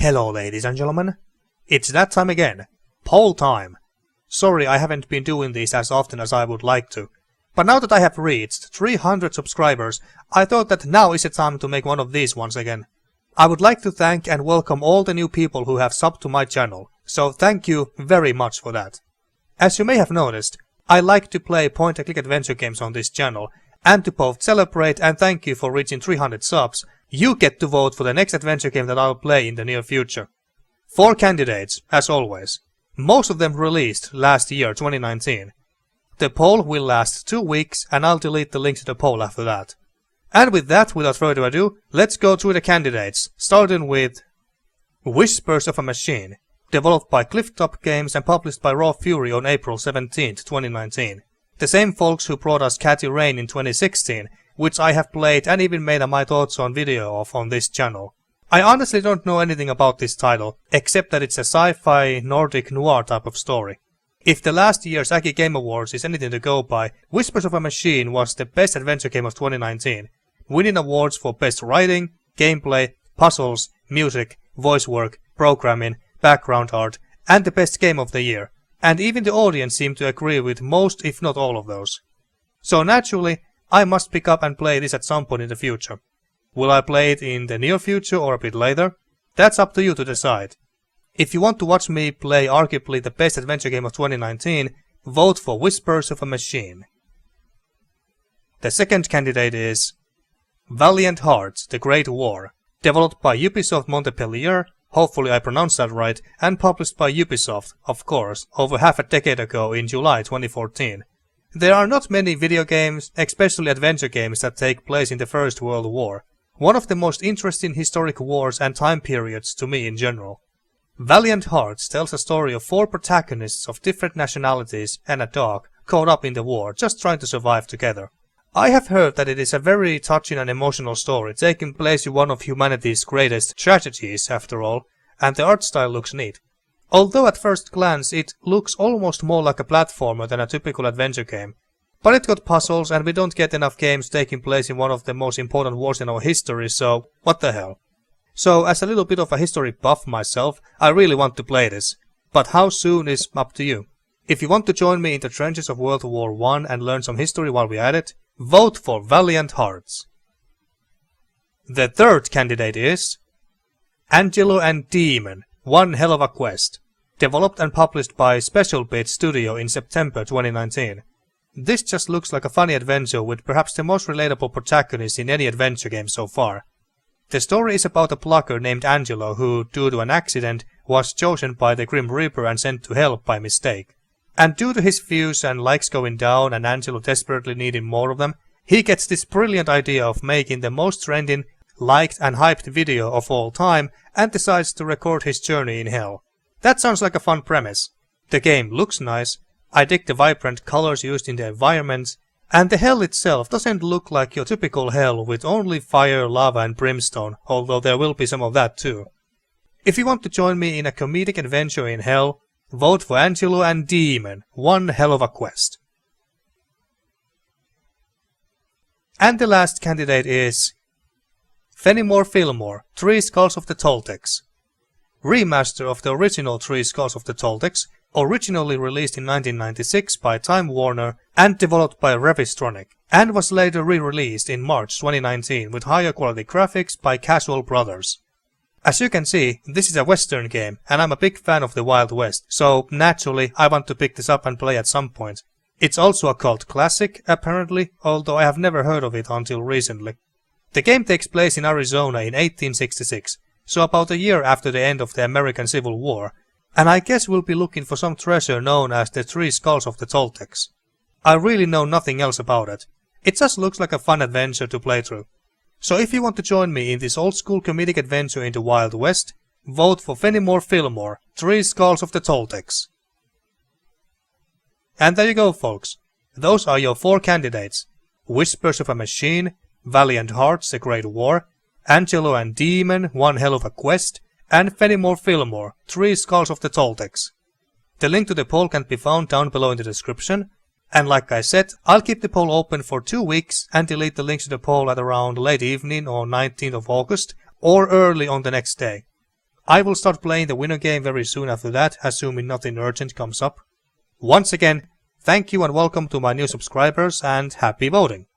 Hello ladies and gentlemen, it's that time again, poll time. Sorry I haven't been doing these as often as I would like to, but now that I have reached 300 subscribers, I thought that now is the time to make one of these once again. I would like to thank and welcome all the new people who have subbed to my channel, so thank you very much for that. As you may have noticed, I like to play point-and-click adventure games on this channel, and to both celebrate and thank you for reaching 300 subs, you get to vote for the next adventure game that I'll play in the near future. 4 candidates, as always. Most of them released last year, 2019. The poll will last 2 weeks and I'll delete the link to the poll after that. And with that, without further ado, let's go through the candidates, starting with Whispers of a Machine, developed by Clifftop Games and published by Raw Fury on April 17, 2019. The same folks who brought us Catty Rain in 2016, which I have played and even made a my thoughts on video of on this channel. I honestly don't know anything about this title, except that it's a sci-fi Nordic noir type of story. If the last year's Aki Game Awards is anything to go by, Whispers of a Machine was the best adventure game of 2019, winning awards for best writing, gameplay, puzzles, music, voice work, programming, background art, and the best game of the year, and even the audience seemed to agree with most if not all of those. So naturally, I must pick up and play this at some point in the future. Will I play it in the near future or a bit later? That's up to you to decide. If you want to watch me play arguably the best adventure game of 2019, vote for Whispers of a Machine. The second candidate is Valiant Hearts, The Great War, developed by Ubisoft Montpellier, hopefully I pronounced that right, and published by Ubisoft, of course, over half a decade ago in July 2014. There are not many video games, especially adventure games, that take place in the First World War, one of the most interesting historic wars and time periods to me in general. Valiant Hearts tells a story of 4 protagonists of different nationalities and a dog caught up in the war, just trying to survive together. I have heard that it is a very touching and emotional story, taking place in one of humanity's greatest tragedies after all, and the art style looks neat. Although at first glance it looks almost more like a platformer than a typical adventure game. But it got puzzles and we don't get enough games taking place in one of the most important wars in our history, so what the hell. So as a little bit of a history buff myself, I really want to play this. But how soon is up to you. If you want to join me in the trenches of World War I and learn some history while we're at it, vote for Valiant Hearts. The third candidate is Angelo and Demon, One Hell of a Quest, developed and published by Special Bit Studio in September 2019. This just looks like a funny adventure with perhaps the most relatable protagonist in any adventure game so far. The story is about a plucker named Angelo who, due to an accident, was chosen by the Grim Reaper and sent to hell by mistake. And due to his views and likes going down and Angelo desperately needing more of them, he gets this brilliant idea of making the most trending, liked and hyped video of all time and decides to record his journey in hell. That sounds like a fun premise. The game looks nice, I dig the vibrant colors used in the environments, and the hell itself doesn't look like your typical hell with only fire, lava and brimstone, although there will be some of that too. If you want to join me in a comedic adventure in hell, vote for Angelo and Demon, One Hell of a Quest. And the last candidate is Fenimore Fillmore, 3 Skulls of the Toltecs. Remaster of the original 3 Skulls of the Toltecs, originally released in 1996 by Time Warner and developed by Revistronic, and was later re-released in March 2019 with higher quality graphics by Casual Brothers. As you can see, this is a western game and I'm a big fan of the Wild West, so naturally I want to pick this up and play at some point. It's also a cult classic, apparently, although I have never heard of it until recently. The game takes place in Arizona in 1866, so about a year after the end of the American Civil War, and I guess we'll be looking for some treasure known as the 3 Skulls of the Toltecs. I really know nothing else about it. It just looks like a fun adventure to play through. So if you want to join me in this old school comedic adventure in the Wild West, vote for Fenimore Fillmore, 3 Skulls of the Toltecs. And there you go folks. Those are your 4 candidates. Whispers of a Machine, Valiant Hearts, The Great War, Angelo and Demon, One Hell of a Quest, and Fenimore Fillmore, 3 Skulls of the Toltecs. The link to the poll can be found down below in the description, and like I said, I'll keep the poll open for 2 weeks and delete the links to the poll at around late evening or 19th of August, or early on the next day. I will start playing the winner game very soon after that, assuming nothing urgent comes up. Once again, thank you and welcome to my new subscribers, and happy voting!